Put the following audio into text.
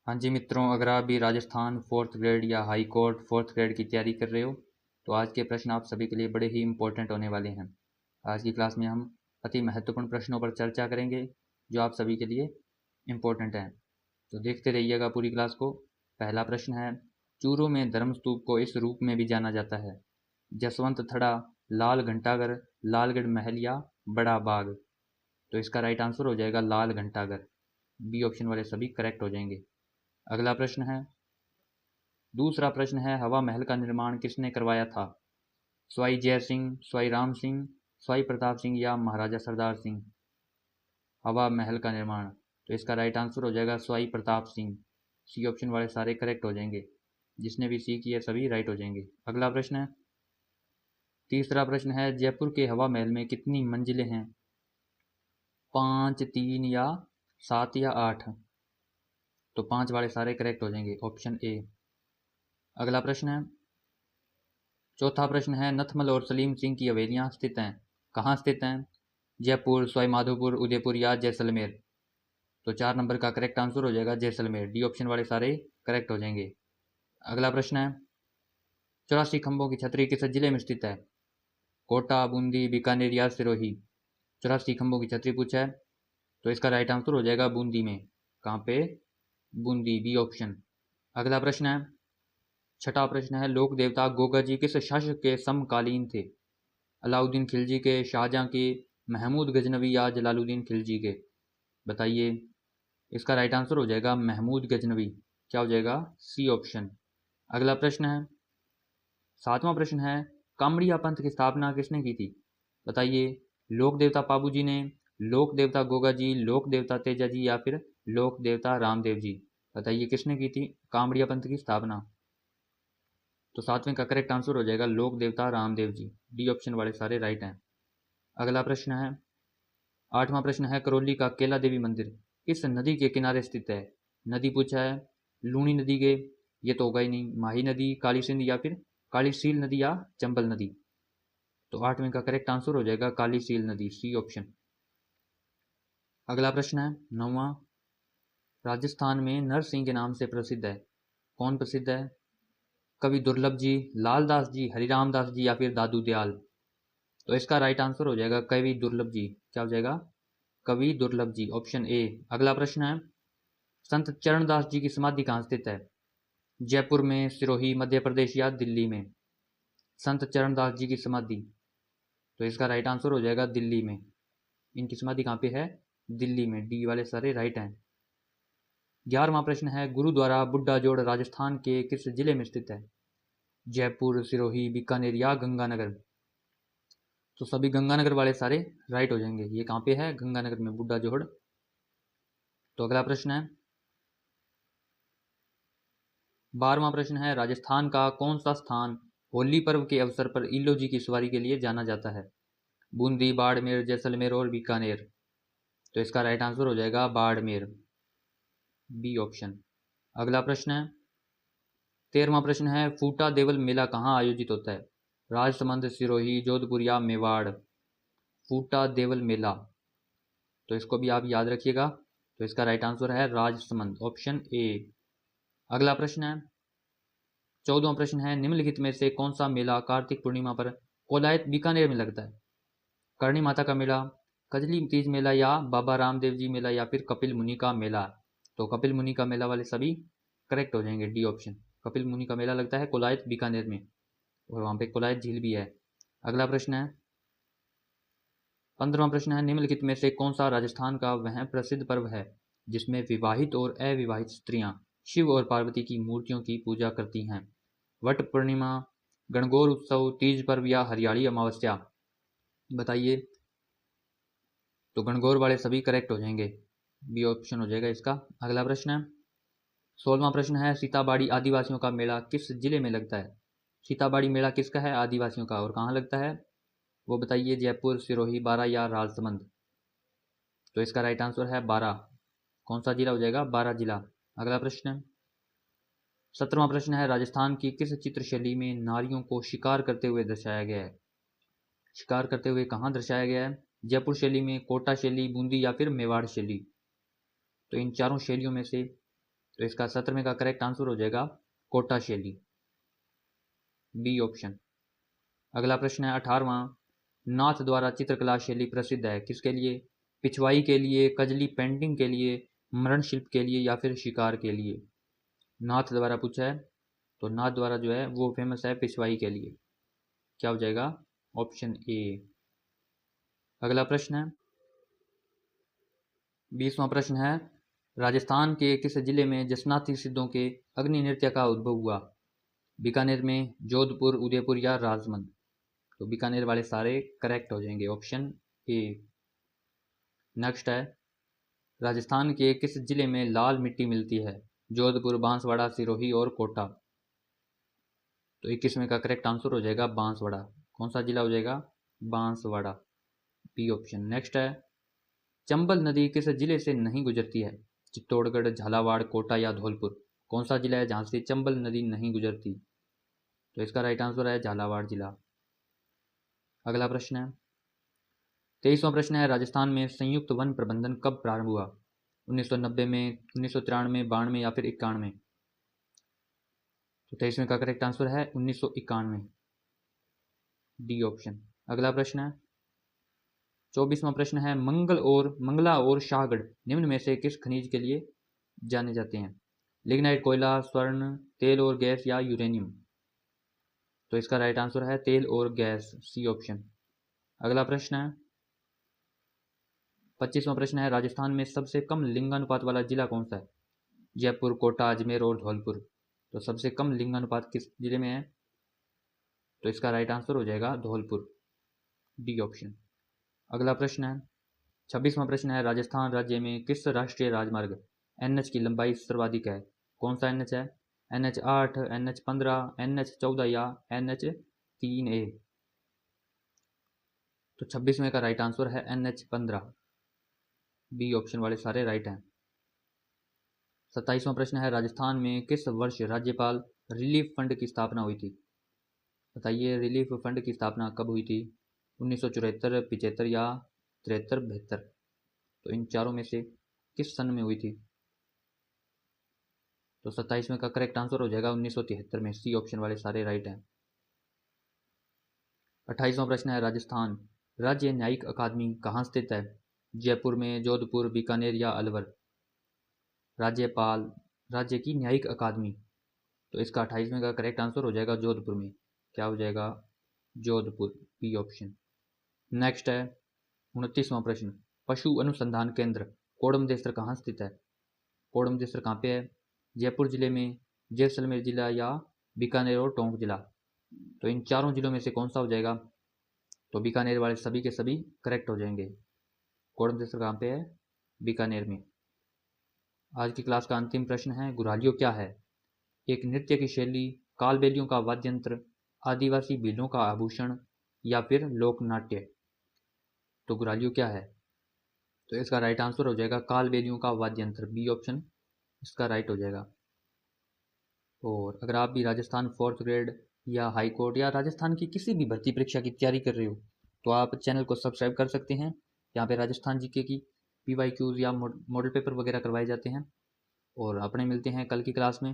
हाँ जी मित्रों, अगर आप भी राजस्थान फोर्थ ग्रेड या हाई कोर्ट फोर्थ ग्रेड की तैयारी कर रहे हो तो आज के प्रश्न आप सभी के लिए बड़े ही इम्पोर्टेंट होने वाले हैं। आज की क्लास में हम अति महत्वपूर्ण प्रश्नों पर चर्चा करेंगे जो आप सभी के लिए इम्पोर्टेंट हैं। तो देखते रहिएगा पूरी क्लास को। पहला प्रश्न है, चूरू में धर्मस्तूप को इस रूप में भी जाना जाता है: जसवंत थड़ा, लाल घंटाघर, लालगढ़ महल या बड़ा बाग। तो इसका राइट आंसर हो जाएगा लाल घंटाघर। बी ऑप्शन वाले सभी करेक्ट हो जाएंगे। अगला प्रश्न है, दूसरा प्रश्न है, हवा महल का निर्माण किसने करवाया था? स्वाई जय सिंह, स्वाई राम सिंह, स्वाई प्रताप सिंह या महाराजा सरदार सिंह। हवा महल का निर्माण, तो इसका राइट आंसर हो जाएगा स्वाई प्रताप सिंह। सी ऑप्शन वाले सारे करेक्ट हो जाएंगे। जिसने भी सी किया सभी राइट हो जाएंगे। अगला प्रश्न है, तीसरा प्रश्न है, जयपुर के हवा महल में कितनी मंजिलें हैं? 5, 3 या 7 या 8। तो 5 वाले सारे करेक्ट हो जाएंगे, ऑप्शन ए। अगला प्रश्न है, चौथा प्रश्न है, नथमल और सलीम सिंह की हवेलियां स्थित हैं, कहाँ स्थित हैं? जयपुर, सवाई माधोपुर, उदयपुर या जैसलमेर। तो 4 नंबर का करेक्ट आंसर हो जाएगा जैसलमेर। डी ऑप्शन वाले सारे करेक्ट हो जाएंगे। अगला प्रश्न है, 84 खंभों की छतरी किस जिले में स्थित है? कोटा, बूंदी, बीकानेर या सिरोही। 84 खंभों की छतरी पूछा है, तो इसका राइट आंसर हो जाएगा बूंदी में। कहाँ पे? Bundi, B option. अगला प्रश्न है, छठा प्रश्न है, लोक देवता गोगा जी किस शासक के समकालीन थे? अलाउद्दीन खिलजी के, शाहजहां के, महमूद गजनवी या जलालुद्दीन खिलजी के। बताइए। इसका राइट आंसर हो जाएगा महमूद गजनवी। क्या हो जाएगा? C option. अगला प्रश्न है, सातवां प्रश्न है, कामड़िया पंथ की स्थापना किसने की थी? बताइए। लोक देवता पाबू जी ने, लोक देवता गोगा जी, लोक देवता तेजा जी या फिर लोक देवता रामदेव जी। बताइए किसने की थी कामड़िया पंथ की स्थापना? तो सातवें का करेक्ट आंसर हो जाएगा लोक देवता रामदेव जी। डी ऑप्शन वाले सारे राइट हैं। अगला प्रश्न है, आठवां प्रश्न है, करौली का केला देवी मंदिर किस नदी के किनारे स्थित है? नदी पूछा है, लूनी नदी के, ये तो होगा ही नहीं, माही नदी, काली सिंध या फिर काली सील नदी या चंबल नदी। तो आठवें का करेक्ट आंसर हो जाएगा काली सील नदी, सी ऑप्शन। अगला प्रश्न है, नौवां, राजस्थान में नरसिंह के नाम से प्रसिद्ध है, कौन प्रसिद्ध है? कवि दुर्लभ जी, लालदास जी, हरिराम दास जी या फिर दादू दयाल। तो इसका राइट आंसर हो जाएगा कवि दुर्लभ जी। क्या हो जाएगा? कवि दुर्लभ जी, ऑप्शन ए। अगला प्रश्न है, संत चरणदास जी की समाधि कहाँ स्थित है? जयपुर में, सिरोही, मध्य प्रदेश या दिल्ली में। संत चरणदास जी की समाधि, तो इसका राइट आंसर हो जाएगा दिल्ली में। इनकी समाधि कहाँ पे है? दिल्ली में। डी वाले सारे राइट हैं। 11वां प्रश्न है, गुरुद्वारा बुड्ढा जोड़ राजस्थान के किस जिले में स्थित है? जयपुर, सिरोही, बीकानेर या गंगानगर। तो सभी गंगानगर वाले सारे राइट हो जाएंगे। ये कहाँ पे है? गंगानगर में, बुड्ढा जोड़। तो अगला प्रश्न है, 12वां प्रश्न है, राजस्थान का कौन सा स्थान होली पर्व के अवसर पर इल्लो जी की सवारी के लिए जाना जाता है? बूंदी, बाड़मेर, जैसलमेर और बीकानेर। तो इसका राइट आंसर हो जाएगा बाड़मेर, बी ऑप्शन। अगला प्रश्न है, 13वां प्रश्न है, फूटा देवल मेला कहाँ आयोजित होता है? राजसमंद, सिरोही, जोधपुर या मेवाड़। फूटा देवल मेला, तो इसको भी आप याद रखिएगा। तो इसका राइट आंसर है राजसमंद, ऑप्शन ए। अगला प्रश्न है, 14वां प्रश्न है, निम्नलिखित में से कौन सा मेला कार्तिक पूर्णिमा पर कोलायत बीकानेर में लगता है? करणी माता का मेला, कजली तीज मेला या बाबा रामदेव जी मेला या फिर कपिल मुनि का मेला। तो कपिल मुनि का मेला वाले सभी करेक्ट हो जाएंगे, डी ऑप्शन। कपिल मुनि का मेला लगता है कोलायत बीकानेर में और वहां पे कोलायत झील भी है। अगला प्रश्न है, 15वां प्रश्न है, निम्नलिखित में से कौन सा राजस्थान का वह प्रसिद्ध पर्व है जिसमें विवाहित और अविवाहित स्त्रियां शिव और पार्वती की मूर्तियों की पूजा करती हैं? वट पूर्णिमा, गणगौर उत्सव, तीज पर्व या हरियाली अमावस्या। बताइए। तो गणगौर वाले सभी करेक्ट हो जाएंगे, बी ऑप्शन हो जाएगा इसका। अगला प्रश्न है, 16वां प्रश्न है, सीताबाड़ी आदिवासियों का मेला किस जिले में लगता है? सीताबाड़ी मेला किसका है? आदिवासियों का। और कहाँ लगता है वो बताइए। जयपुर, सिरोही, बारा या राजसमंद। तो इसका राइट आंसर है बारा। कौन सा जिला हो जाएगा? बारा जिला। अगला प्रश्न है, 17वां प्रश्न है, राजस्थान की किस चित्रशैली में नारियों को शिकार करते हुए दर्शाया गया है? शिकार करते हुए कहाँ दर्शाया गया है? जयपुर शैली में, कोटा शैली, बूंदी या फिर मेवाड़ शैली। तो इन चारों शैलियों में से तो इसका 17वें का करेक्ट आंसर हो जाएगा कोटा शैली, बी ऑप्शन। अगला प्रश्न है 18वां, नाथ द्वारा चित्रकला शैली प्रसिद्ध है किसके लिए? पिछवाई के लिए, कजली पेंटिंग के लिए, मरण शिल्प के लिए या फिर शिकार के लिए? नाथ द्वारा पूछा है, तो नाथ द्वारा जो है वो फेमस है पिछवाई के लिए। क्या हो जाएगा? Option A. अगला प्रश्न है 20वां प्रश्न है, राजस्थान के किस जिले में जसनाती सिद्धों के अग्नि नृत्य का उद्भव हुआ? बीकानेर में, जोधपुर, उदयपुर या राजमंद? तो बीकानेर वाले सारे करेक्ट हो जाएंगे, ऑप्शन ए। नेक्स्ट है, राजस्थान के किस जिले में लाल मिट्टी मिलती है? जोधपुर, बांसवाड़ा, सिरोही और कोटा? तो 21वें का करेक्ट आंसर हो जाएगा बांसवाड़ा। कौन सा जिला हो जाएगा? Banswara, B option. नेक्स्ट है, चंबल नदी किस जिले से नहीं गुजरती है? चित्तौड़गढ़, झालावाड़, कोटा या धौलपुर? कौन सा जिला है जहां से चंबल नदी नहीं गुजरती? तो इसका राइट आंसर है झालावाड़ जिला। अगला प्रश्न है 23वां प्रश्न है, राजस्थान में संयुक्त वन प्रबंधन कब प्रारंभ हुआ? 1990 में, 1993, 92 या फिर 91? तो 23वें का करेक्ट आंसर है 1991, डी ऑप्शन। अगला प्रश्न है 24वां प्रश्न है, मंगला और शाहगढ़ निम्न में से किस खनिज के लिए जाने जाते हैं? लिग्नाइट, कोयला, स्वर्ण, तेल और गैस या यूरेनियम? तो इसका राइट आंसर है तेल और गैस, सी ऑप्शन। अगला प्रश्न है 25वां प्रश्न है, राजस्थान में सबसे कम लिंगानुपात वाला जिला कौन सा है? जयपुर, कोटा, अजमेर और धौलपुर? तो सबसे कम लिंगानुपात किस जिले में है? तो इसका राइट आंसर हो जाएगा धौलपुर, डी ऑप्शन। अगला प्रश्न है 26वां प्रश्न है, राजस्थान राज्य में किस राष्ट्रीय राजमार्ग NH की लंबाई सर्वाधिक है? कौन सा NH है? NH 8, NH 15, NH 14 या NH 3A? तो 26वें का राइट आंसर है NH 15, बी ऑप्शन वाले सारे राइट हैं। 27वां प्रश्न है, राजस्थान में किस वर्ष राज्यपाल रिलीफ फंड की स्थापना हुई थी? बताइए, रिलीफ फंड की स्थापना कब हुई थी? 1974, 75 या 73, 72? तो इन चारों में से किस सन में हुई थी? तो 27वें का करेक्ट आंसर हो जाएगा 1973 में, सी ऑप्शन वाले सारे राइट हैं। 28वां प्रश्न है, राजस्थान राज्य न्यायिक अकादमी कहाँ स्थित है? जयपुर में, जोधपुर, बीकानेर या अलवर? राज्य की न्यायिक अकादमी, तो इसका 28वें का करेक्ट आंसर हो जाएगा जोधपुर में। क्या हो जाएगा? Jodhpur, B option. नेक्स्ट है 29वां प्रश्न, पशु अनुसंधान केंद्र कोडमदेसर कहाँ स्थित है? कोडमदेसर कहाँ पे है? जयपुर जिले में, जैसलमेर जिला या बीकानेर और टोंक जिला? तो इन चारों जिलों में से कौन सा हो जाएगा? तो बीकानेर वाले सभी के सभी करेक्ट हो जाएंगे। कोडमदेसर कहाँ पे है? बीकानेर में। आज की क्लास का अंतिम प्रश्न है, गुरालियो क्या है? एक नृत्य की शैली, कालबेलियों का वाद्य यंत्र, आदिवासी भीलों का आभूषण या फिर लोक नाट्य? तो गुरालियो क्या है? तो इसका राइट आंसर हो जाएगा कालबेलियों का वाद्य यंत्र, बी ऑप्शन इसका राइट हो जाएगा। और अगर आप भी राजस्थान 4th ग्रेड या हाई कोर्ट या राजस्थान की किसी भी भर्ती परीक्षा की तैयारी कर रहे हो तो आप चैनल को सब्सक्राइब कर सकते हैं। यहाँ पे राजस्थान जीके की PYQs या मॉडल पेपर वगैरह करवाए जाते हैं। और अपने मिलते हैं कल की क्लास में।